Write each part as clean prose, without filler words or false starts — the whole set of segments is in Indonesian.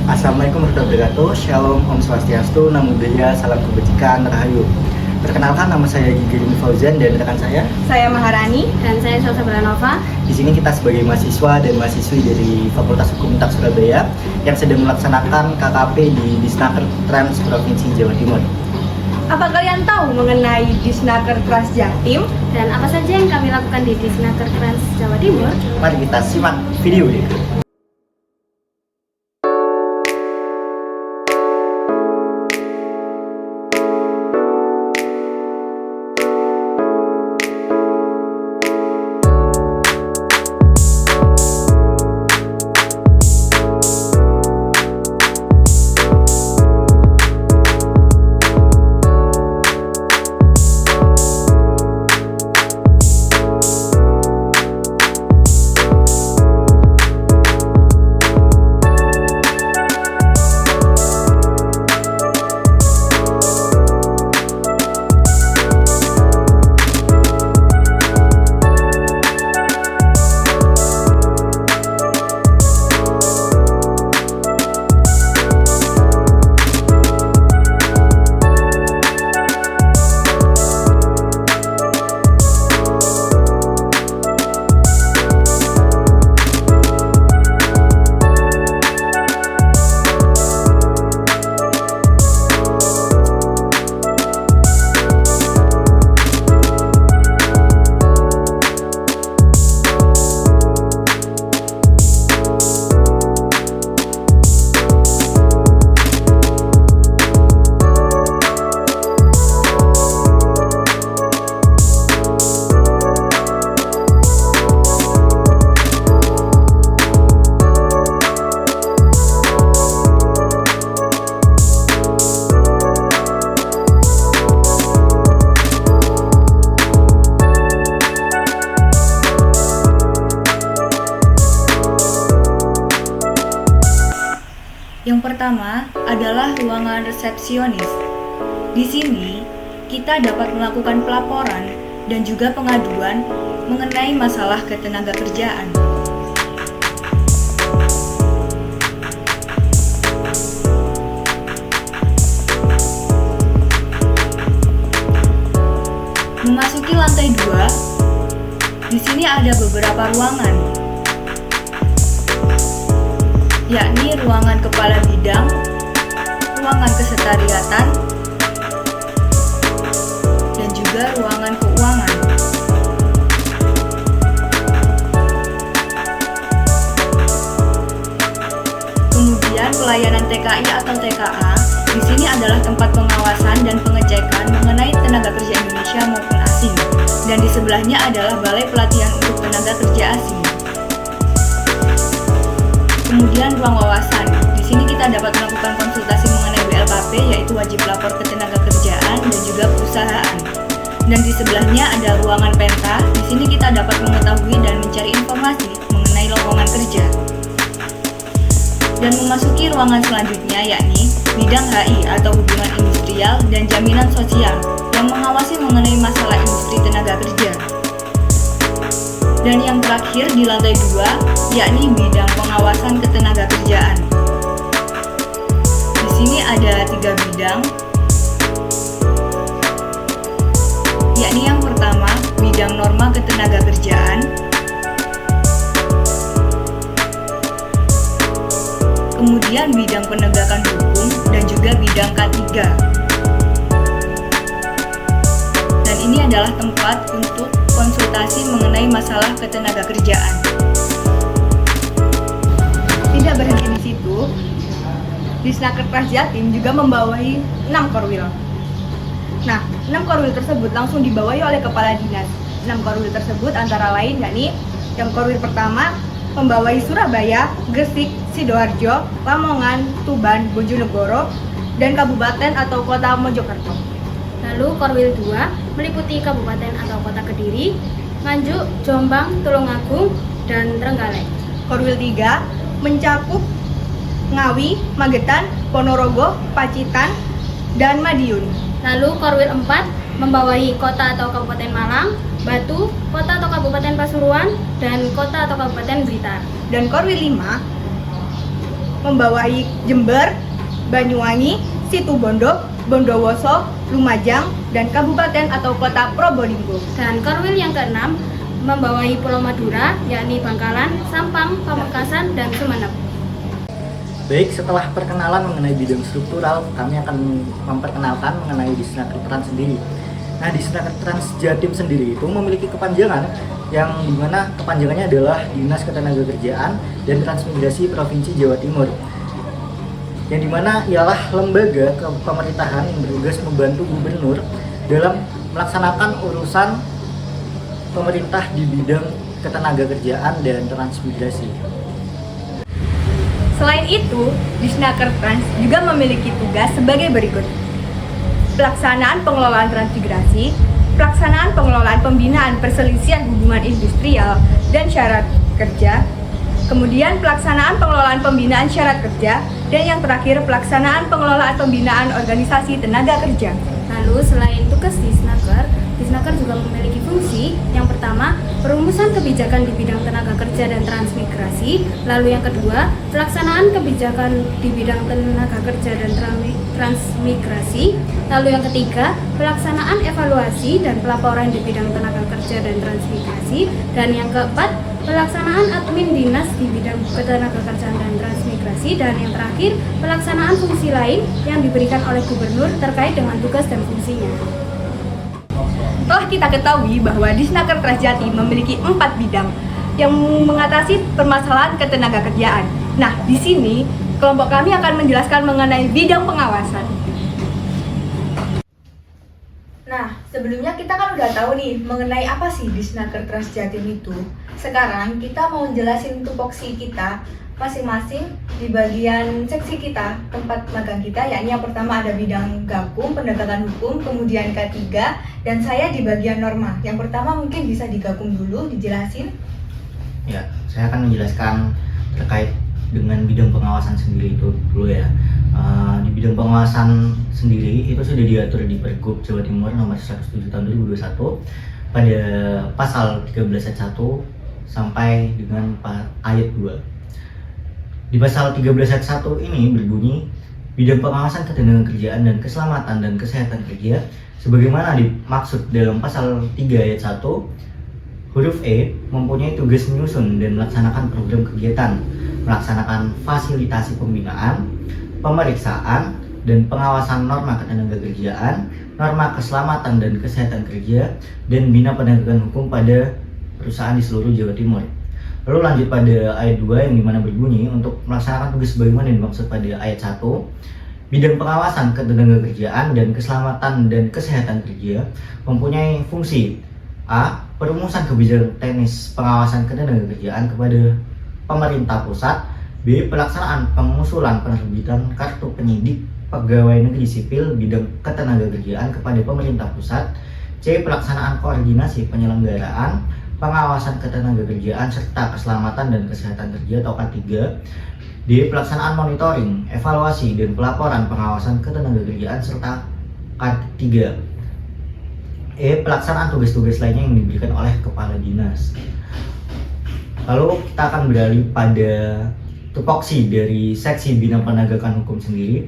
Assalamualaikum warahmatullahi wabarakatuh. Shalom, Om Swastiastu, Namo Buddhaya, Salam Kebajikan, Rahayu. Perkenalkan, nama saya Gigi Fauzan dan rekan saya Maharani, dan saya Salsa Beranova. Di sini kita sebagai mahasiswa dan mahasiswi dari Fakultas Hukum Untak Surabaya yang sedang melaksanakan KKP di Disnaker Trans Provinsi Jawa Timur. Apa kalian tahu mengenai Disnaker Trans Jatim? Dan apa saja yang kami lakukan di Disnaker Trans Jawa Timur? Mari kita simak video ini. Yang pertama adalah ruangan resepsionis. Di sini, kita dapat melakukan pelaporan dan juga pengaduan mengenai masalah ketenagakerjaan. Memasuki lantai 2, di sini ada beberapa ruangan, yakni ruangan kepala bidang, ruangan kesetariatan, dan juga ruangan keuangan. Kemudian pelayanan TKI atau TKA, di sini adalah tempat pengawasan dan pengecekan mengenai tenaga kerja Indonesia maupun asing. Dan di sebelahnya adalah Balai Pelatihan untuk Tenaga Kerja Asing. Kemudian ruang wawasan. Di sini kita dapat melakukan konsultasi mengenai WLKP, yaitu wajib lapor ketenagakerjaan dan juga perusahaan. Dan di sebelahnya ada ruangan penta. Di sini kita dapat mengetahui dan mencari informasi mengenai lowongan kerja. Dan memasuki ruangan selanjutnya, yakni bidang HI atau hubungan industrial dan jaminan sosial yang mengawasi mengenai masalah industri tenaga kerja. Dan yang terakhir di lantai 2, yakni bidang pengawasan ketenagakerjaan. Di sini ada 3 bidang, yakni yang pertama bidang norma ketenagakerjaan, kemudian bidang penegakan hukum dan juga bidang K3. Dan ini adalah tempat untuk konsultasi mengenai masalah ketenagakerjaan. Tidak berhenti di situ, Disnaker Trans Jatim juga membawahi 6 korwil. Nah, 6 korwil tersebut langsung dibawahi oleh kepala dinas. 6 korwil tersebut antara lain yakni yang korwil pertama membawahi Surabaya, Gresik, Sidoarjo, Lamongan, Tuban, Bojonegoro, dan kabupaten atau kota Mojokerto. Lalu korwil 2 meliputi kabupaten atau kota Kediri, Nganjuk, Jombang, Tulungagung, dan Trenggalek. Korwil 3 mencakup Ngawi, Magetan, Ponorogo, Pacitan, dan Madiun. Lalu korwil 4 membawahi kota atau kabupaten Malang, Batu, kota atau kabupaten Pasuruan, dan kota atau kabupaten Blitar. Dan korwil 5 membawahi Jember, Banyuwangi, Situbondo, Bondowoso, Lumajang, dan kabupaten atau kota Probolinggo. Dan Korwil yang keenam membawahi Pulau Madura, yakni Bangkalan, Sampang, Pamekasan, dan Sumeneb. Baik, setelah perkenalan mengenai bidang struktural, kami akan memperkenalkan mengenai Disnaker Trans sendiri. Nah, Disnaker Trans Jatim sendiri itu memiliki kepanjangan yang dimana kepanjangannya adalah Dinas Ketenagakerjaan dan Transmigrasi Provinsi Jawa Timur. Yang dimana ialah lembaga pemerintahan yang bertugas membantu gubernur dalam melaksanakan urusan pemerintah di bidang ketenagakerjaan dan transmigrasi. Selain itu, Disnaker Trans juga memiliki tugas sebagai berikut: pelaksanaan pengelolaan transmigrasi, pelaksanaan pengelolaan pembinaan perselisihan hubungan industrial dan syarat kerja, kemudian pelaksanaan pengelolaan pembinaan syarat kerja, dan yang terakhir pelaksanaan pengelolaan pembinaan organisasi tenaga kerja. Lalu selain tugas Disnaker juga memiliki fungsi yang pertama, perumusan kebijakan di bidang tenaga kerja dan transmigrasi. Lalu yang kedua, pelaksanaan kebijakan di bidang tenaga kerja dan transmigrasi. Lalu yang ketiga, pelaksanaan evaluasi dan pelaporan di bidang tenaga kerja dan transmigrasi. Dan yang keempat, pelaksanaan admin dinas di bidang ketenagakerjaan dan transmigrasi. Dan yang terakhir, pelaksanaan fungsi lain yang diberikan oleh gubernur terkait dengan tugas dan fungsinya. Telah kita ketahui bahwa Disnaker Trans Jatim memiliki 4 bidang yang mengatasi permasalahan ketenagakerjaan. Nah, di sini kelompok kami akan menjelaskan mengenai bidang pengawasan. Nah, sebelumnya kita kan udah tahu nih mengenai apa sih Disnaker Trans Jatim itu. Sekarang kita mau jelasin tupoksi kita masing-masing di bagian seksi kita, tempat magang kita, yakni yang pertama ada bidang Gakum, penegakan hukum, kemudian K3, dan saya di bagian norma. Yang pertama mungkin bisa di Gakum dulu, dijelasin. Ya, saya akan menjelaskan terkait dengan bidang pengawasan sendiri itu dulu ya. Di bidang pengawasan sendiri itu sudah diatur di Pergub Jawa Timur nomor 107 tahun 2021 pada pasal 13 ayat 1 sampai dengan ayat 2. Di pasal 13 ayat 1 ini berbunyi, bidang pengawasan ketenagakerjaan dan keselamatan dan kesehatan kerja sebagaimana dimaksud dalam pasal 3 ayat 1 huruf E mempunyai tugas menyusun dan melaksanakan program kegiatan, melaksanakan fasilitasi pembinaan, pemeriksaan dan pengawasan norma ketenagakerjaan, norma keselamatan dan kesehatan kerja, dan bina penegakan hukum pada perusahaan di seluruh Jawa Timur. Lalu lanjut pada ayat 2 yang dimana berbunyi, untuk melaksanakan tugas sebagaimana yang dimaksud pada ayat 1, bidang pengawasan ketenagakerjaan dan keselamatan dan kesehatan kerja mempunyai fungsi A. Perumusan kebijakan teknis pengawasan ketenagakerjaan kepada pemerintah pusat. B. Pelaksanaan pengusulan penerbitan kartu penyidik pegawai negeri sipil bidang ketenagakerjaan kepada pemerintah pusat. C. Pelaksanaan koordinasi penyelenggaraan pengawasan ketenagakerjaan serta keselamatan dan kesehatan kerja atau K3. D. Pelaksanaan monitoring, evaluasi, dan pelaporan pengawasan ketenagakerjaan serta K3. E. Pelaksanaan tugas-tugas lainnya yang diberikan oleh kepala dinas. Lalu kita akan beralih pada tupoksi dari seksi bina penegakan hukum sendiri.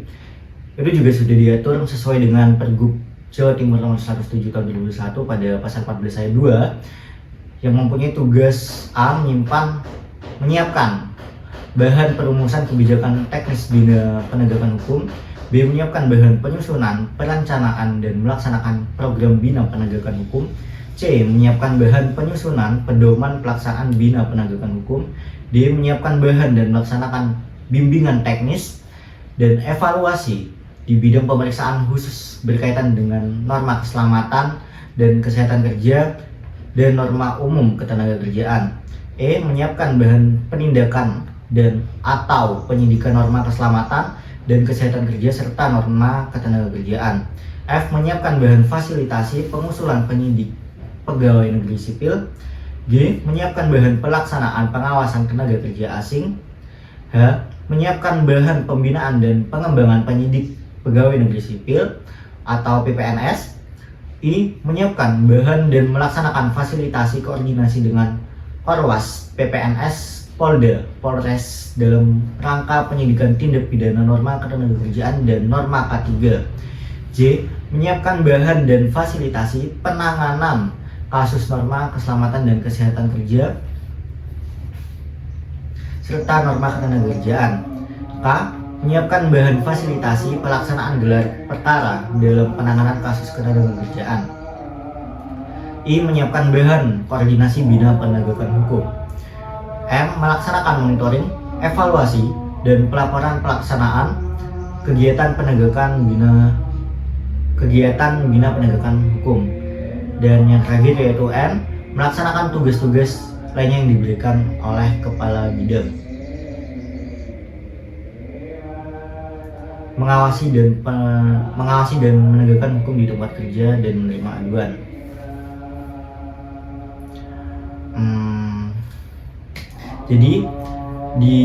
Itu juga sudah diatur sesuai dengan Pergub Jawa Timur nomor 107 tahun 2021 pada pasal 14 ayat 2 yang mempunyai tugas A. Menyiapkan bahan perumusan kebijakan teknis bina penegakan hukum. B. Menyiapkan bahan penyusunan, perencanaan, dan melaksanakan program bina penegakan hukum. C. Menyiapkan bahan penyusunan pedoman pelaksanaan bina penegakan hukum. D. Menyiapkan bahan dan melaksanakan bimbingan teknis dan evaluasi di bidang pemeriksaan khusus berkaitan dengan norma keselamatan dan kesehatan kerja dan norma umum ketenagakerjaan. E. Menyiapkan bahan penindakan dan atau penyidikan norma keselamatan dan kesehatan kerja serta norma ketenagakerjaan. F. Menyiapkan bahan fasilitasi pengusulan penyidik pegawai negeri sipil. G. Menyiapkan bahan pelaksanaan pengawasan tenaga kerja asing. H. Menyiapkan bahan pembinaan dan pengembangan penyidik pegawai negeri sipil atau PPNS. I. Menyiapkan bahan dan melaksanakan fasilitasi koordinasi dengan Orwas PPNS Polda, Polres dalam rangka penyidikan tindak pidana norma ketenagakerjaan dan norma K3. J. Menyiapkan bahan dan fasilitasi penanganan kasus norma keselamatan dan kesehatan kerja serta norma ketenagakerjaan. K. Menyiapkan bahan fasilitasi pelaksanaan gelar perkara dalam penanganan kasus ketenagakerjaan. I. Menyiapkan bahan koordinasi bina penegakan hukum. M. Melaksanakan monitoring, evaluasi, dan pelaporan pelaksanaan kegiatan bina penegakan hukum. Dan yang terakhir yaitu N. Melaksanakan tugas-tugas lainnya yang diberikan oleh kepala bidang. Mengawasi dan menegakkan hukum di tempat kerja dan menerima aduan. Jadi di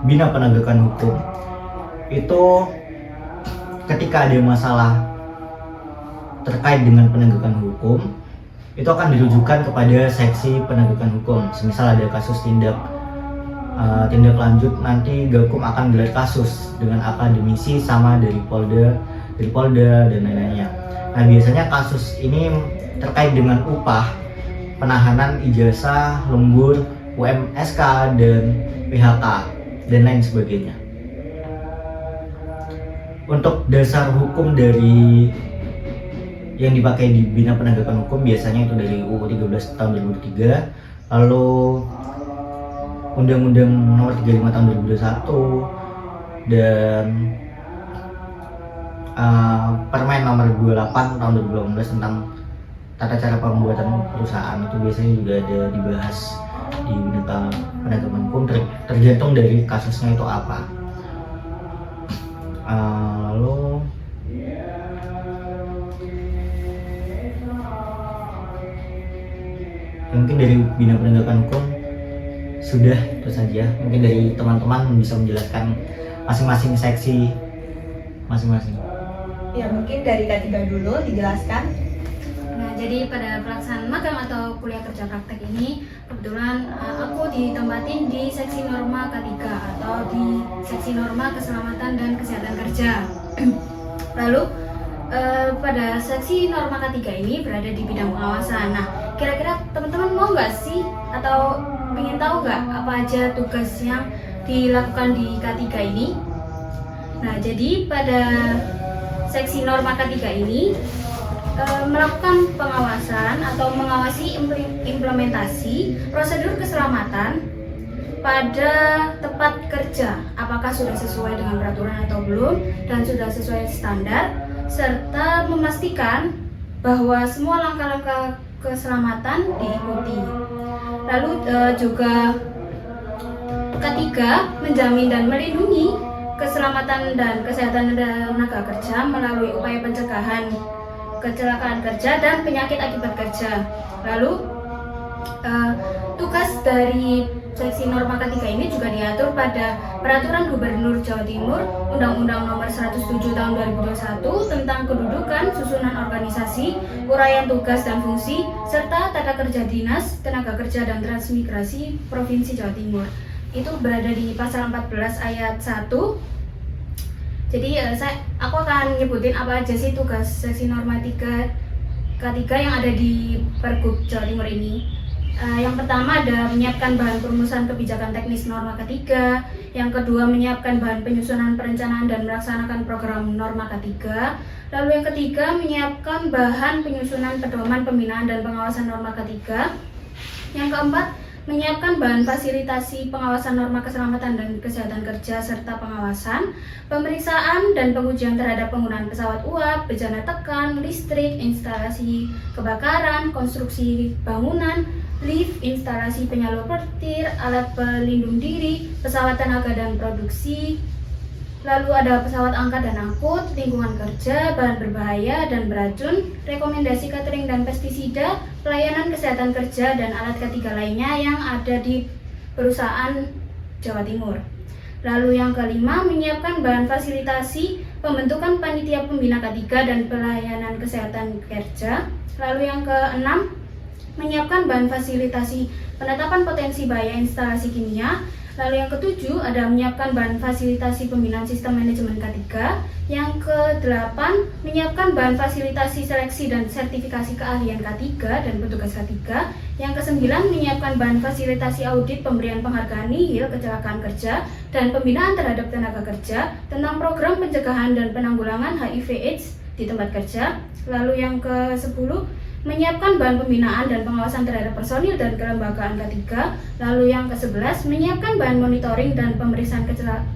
bina penegakan hukum itu ketika ada masalah terkait dengan penegakan hukum itu akan dirujukan kepada seksi penegakan hukum. Semisal ada kasus tindak lanjut, nanti Gakum akan gelar kasus dengan akademisi sama dari Polda dan lain-lainnya. Nah, biasanya kasus ini terkait dengan upah, penahanan ijazah, lembur, UMSK, dan PHK dan lain sebagainya. Untuk dasar hukum dari yang dipakai di bina penegakan hukum biasanya itu dari UU 13 tahun 2003, lalu Undang-Undang Nomor 35 tahun 2021 dan Permen Nomor 28 tahun 2018 tentang tata cara pembuatan perusahaan. Itu biasanya juga ada dibahas di bina penegakan hukum, tergantung dari kasusnya itu apa. Lalu mungkin dari bina penegakan hukum sudah itu saja. Mungkin dari teman-teman bisa menjelaskan masing-masing seksi masing-masing. Ya, mungkin dari K3 dulu dijelaskan. Nah, jadi pada pelaksanaan magang atau kuliah kerja praktek ini kebetulan aku ditempatin di seksi norma K3 atau di seksi norma keselamatan dan kesehatan kerja. Lalu pada seksi norma K3 ini berada di bidang pengawasan. Nah, kira-kira teman-teman mau nggak sih atau ingin tahu nggak apa aja tugas yang dilakukan di K3 ini? Nah, jadi pada seksi norma K3 ini melakukan pengawasan atau mengawasi implementasi prosedur keselamatan pada tempat kerja, apakah sudah sesuai dengan peraturan atau belum dan sudah sesuai standar, serta memastikan bahwa semua langkah-langkah keselamatan diikuti. Lalu juga ketiga, menjamin dan melindungi keselamatan dan kesehatan tenaga kerja melalui upaya pencegahan kecelakaan kerja dan penyakit akibat kerja. Lalu tugas dari seksi norma K3 ini juga diatur pada Peraturan Gubernur Jawa Timur Undang-Undang Nomor 107 Tahun 2021 tentang kedudukan, susunan organisasi, uraian tugas dan fungsi, serta tata kerja Dinas Tenaga Kerja dan Transmigrasi Provinsi Jawa Timur. Itu berada di pasal 14 ayat 1. Jadi aku akan nyebutin apa aja sih tugas seksi norma K3 yang ada di Pergub Jawa Timur ini. Yang pertama ada menyiapkan bahan perumusan kebijakan teknis norma K3. Yang kedua menyiapkan bahan penyusunan perencanaan dan melaksanakan program norma K3. Lalu yang ketiga menyiapkan bahan penyusunan pedoman pembinaan dan pengawasan norma K3. Yang keempat menyiapkan bahan fasilitasi pengawasan norma keselamatan dan kesehatan kerja serta pengawasan, pemeriksaan dan pengujian terhadap penggunaan pesawat uap, bejana tekan, listrik, instalasi kebakaran, konstruksi bangunan, lift, instalasi penyalur petir, alat pelindung diri, pesawat tenaga dan produksi. Lalu ada pesawat angkat dan angkut, lingkungan kerja, bahan berbahaya dan beracun, rekomendasi catering dan pestisida, pelayanan kesehatan kerja, dan alat ketiga lainnya yang ada di perusahaan Jawa Timur. Lalu yang kelima, menyiapkan bahan fasilitasi pembentukan panitia pembina K3 dan pelayanan kesehatan kerja. Lalu yang keenam, menyiapkan bahan fasilitasi penetapan potensi bahaya instalasi kimia. Lalu yang ketujuh ada menyiapkan bahan fasilitasi pembinaan sistem manajemen K3. Yang ke-8 menyiapkan bahan fasilitasi seleksi dan sertifikasi keahlian K3 dan petugas K3. Yang ke-9 menyiapkan bahan fasilitasi audit pemberian penghargaan nihil kecelakaan kerja dan pembinaan terhadap tenaga kerja tentang program pencegahan dan penanggulangan HIV/AIDS di tempat kerja. Lalu yang ke-10 menyiapkan bahan pembinaan dan pengawasan terhadap personil dan kelembagaan K3. Lalu yang ke-11 menyiapkan bahan monitoring dan pemeriksaan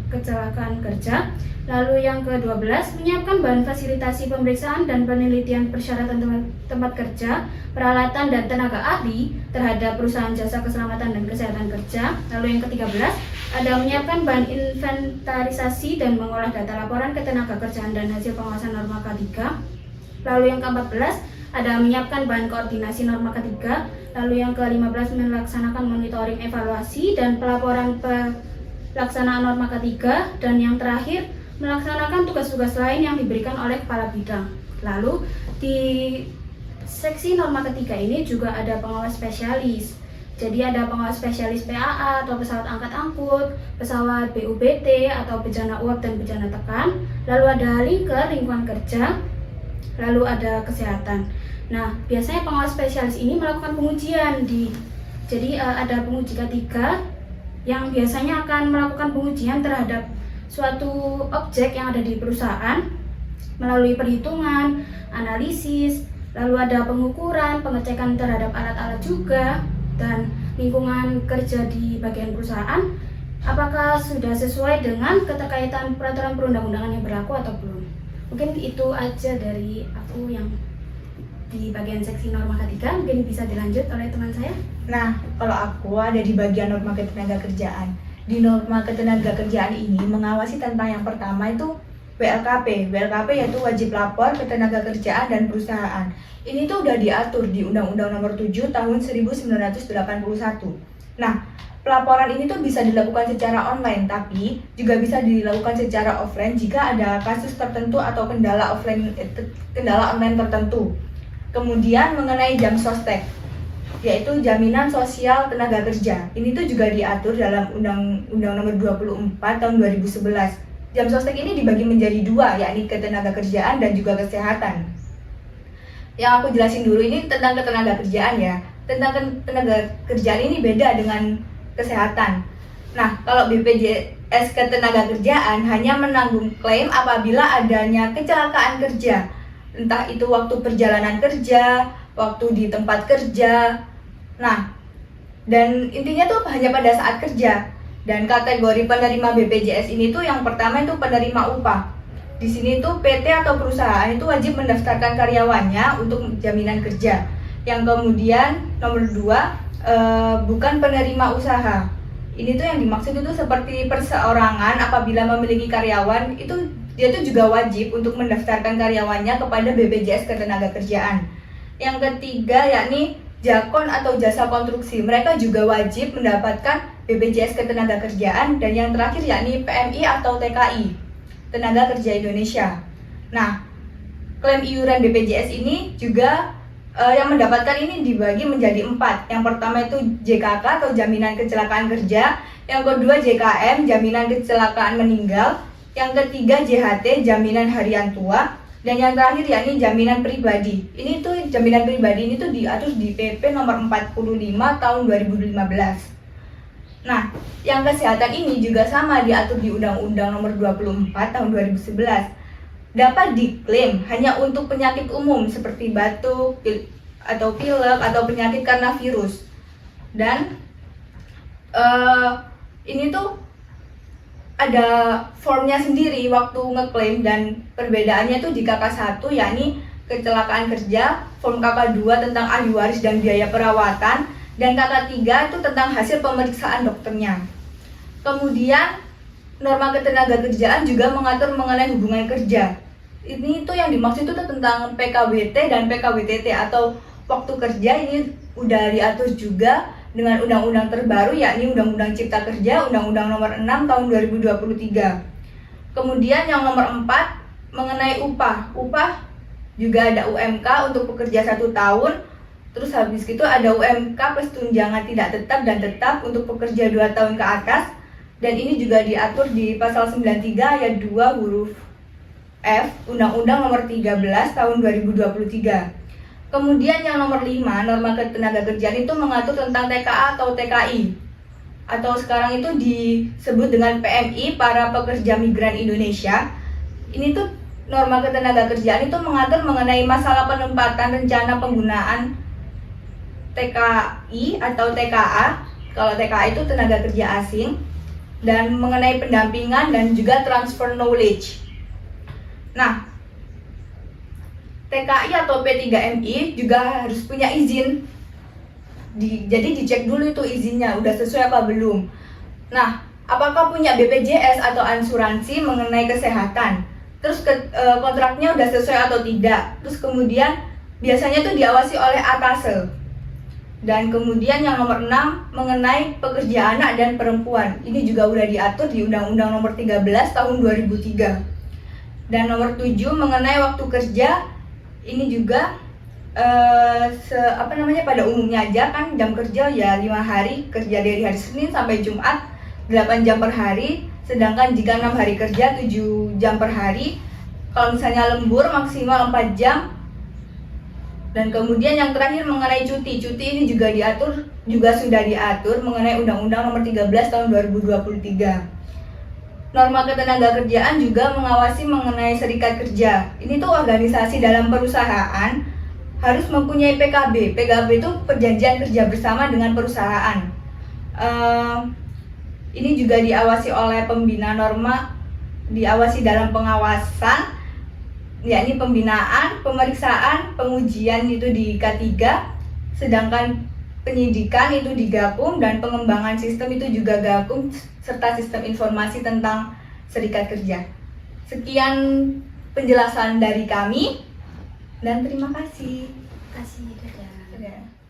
kecelakaan kerja. Lalu yang ke-12 menyiapkan bahan fasilitasi pemeriksaan dan penelitian persyaratan tempat kerja, peralatan dan tenaga ahli terhadap perusahaan jasa keselamatan dan kesehatan kerja. Lalu yang ke-13 ada menyiapkan bahan inventarisasi dan mengolah data laporan ketenaga kerjaan dan hasil pengawasan norma K3. Lalu yang ke-14 ada menyiapkan bahan koordinasi norma K3. Lalu yang ke-15 melaksanakan monitoring evaluasi dan pelaporan pelaksanaan norma K3. Dan yang terakhir melaksanakan tugas-tugas lain yang diberikan oleh kepala bidang. Lalu di seksi norma K3 ini juga ada pengawas spesialis. Jadi ada pengawas spesialis PAA atau pesawat angkat angkut, pesawat BUBT atau bejana uap dan bejana tekan. Lalu ada linker lingkungan kerja. Lalu ada kesehatan. Nah, biasanya pengawas spesialis ini melakukan pengujian jadi ada penguji K3 yang biasanya akan melakukan pengujian terhadap suatu objek yang ada di perusahaan melalui perhitungan, analisis, lalu ada pengukuran, pengecekan terhadap alat-alat juga, dan lingkungan kerja di bagian perusahaan apakah sudah sesuai dengan keterkaitan peraturan perundang-undangan yang berlaku atau belum. Mungkin itu aja dari aku yang di bagian seksi norma K3, mungkin bisa dilanjut oleh teman saya. Nah, kalau aku ada di bagian norma ketenagakerjaan. Di norma ketenagakerjaan ini mengawasi tentang yang pertama itu WLKP. WLKP yaitu wajib lapor ketenagakerjaan dan perusahaan. Ini tuh udah diatur di Undang-Undang Nomor 7 Tahun 1981. Nah, pelaporan ini tuh bisa dilakukan secara online, tapi juga bisa dilakukan secara offline jika ada kasus tertentu atau kendala online tertentu. Kemudian mengenai jam sostek, yaitu jaminan sosial tenaga kerja. Ini tuh juga diatur dalam Undang-Undang Nomor 24 Tahun 2011. Jam sostek ini dibagi menjadi dua, yakni ketenagakerjaan dan juga kesehatan. Yang aku jelasin dulu ini tentang ketenagakerjaan ya. Tentang ketenagakerjaan ini beda dengan kesehatan. Nah, kalau BPJS Ketenagakerjaan hanya menanggung klaim apabila adanya kecelakaan kerja, entah itu waktu perjalanan kerja, waktu di tempat kerja. Nah, dan intinya tuh hanya pada saat kerja. Dan kategori penerima BPJS ini tuh yang pertama itu penerima upah. Di sini tuh PT atau perusahaan itu wajib mendaftarkan karyawannya untuk jaminan kerja. Yang kemudian nomor 2 bukan penerima usaha. Ini tuh yang dimaksud itu seperti perseorangan apabila memiliki karyawan itu dia tuh juga wajib untuk mendaftarkan karyawannya kepada BPJS Ketenagakerjaan. Yang ketiga yakni jakon atau jasa konstruksi. Mereka juga wajib mendapatkan BPJS Ketenagakerjaan. Dan yang terakhir yakni PMI atau TKI, Tenaga Kerja Indonesia. Nah, klaim iuran BPJS ini juga yang mendapatkan ini dibagi menjadi 4. Yang pertama itu JKK atau Jaminan Kecelakaan Kerja. Yang kedua JKM, Jaminan Kecelakaan Meninggal. Yang ketiga JHT, Jaminan Harian Tua. Dan yang terakhir yakni Jaminan Pribadi. Ini tuh jaminan pribadi ini tuh diatur di PP nomor 45 tahun 2015. Nah, yang kesehatan ini juga sama diatur di Undang-Undang Nomor 24 tahun 2011. Dapat diklaim hanya untuk penyakit umum seperti batuk atau pilek atau penyakit karena virus. Dan ini tuh ada formnya sendiri waktu ngeklaim, dan perbedaannya tuh di KK1 yakni kecelakaan kerja, form KK2 tentang ahli waris dan biaya perawatan, dan KK3 itu tentang hasil pemeriksaan dokternya. Kemudian norma ketenagakerjaan juga mengatur mengenai hubungan kerja. Ini tuh yang dimaksud itu tentang PKWT dan PKWTT atau waktu kerja. Ini udah diatur juga dengan undang-undang terbaru yakni Undang-Undang Cipta Kerja, Undang-Undang Nomor 6 Tahun 2023. Kemudian yang nomor 4 mengenai upah. Upah juga ada UMK untuk pekerja 1 tahun, Terus habis itu ada UMK plus tunjangan tidak tetap dan tetap untuk pekerja 2 tahun ke atas. Dan ini juga diatur di pasal 93 ayat 2 huruf F Undang-Undang Nomor 13 Tahun 2023. Kemudian yang nomor 5, norma ketenagakerjaan itu mengatur tentang TKA atau TKI. Atau sekarang itu disebut dengan PMI, para pekerja migran Indonesia. Ini tuh norma ketenagakerjaan itu mengatur mengenai masalah penempatan rencana penggunaan TKI atau TKA. Kalau TKA itu tenaga kerja asing, dan mengenai pendampingan dan juga transfer knowledge. Nah, TKI atau P3MI juga harus punya izin. Jadi dicek dulu itu izinnya udah sesuai apa belum. Nah, apakah punya BPJS atau asuransi mengenai kesehatan? Terus kontraknya udah sesuai atau tidak? Terus kemudian biasanya tuh diawasi oleh atase. Dan kemudian yang nomor 6 mengenai pekerja anak dan perempuan. Ini juga udah diatur di Undang-Undang Nomor 13 Tahun 2003. Dan nomor 7 mengenai waktu kerja. Ini juga pada umumnya aja kan jam kerja ya 5 hari, kerja dari hari Senin sampai Jumat 8 jam per hari. Sedangkan jika 6 hari kerja 7 jam per hari. Kalau misalnya lembur maksimal 4 jam. Dan kemudian yang terakhir mengenai cuti ini juga sudah diatur mengenai Undang-Undang Nomor 13 Tahun 2023. Norma ketenagakerjaan juga mengawasi mengenai serikat kerja. Ini tuh organisasi dalam perusahaan harus mempunyai PKB. PKB itu perjanjian kerja bersama dengan perusahaan. Ini juga diawasi oleh pembina norma, diawasi dalam pengawasan, yakni pembinaan, pemeriksaan, pengujian itu di K3, sedangkan penyidikan itu di Gakum, dan pengembangan sistem itu juga Gakum, serta sistem informasi tentang serikat kerja. Sekian penjelasan dari kami, dan terima kasih. Kasih, dadah. Dadah.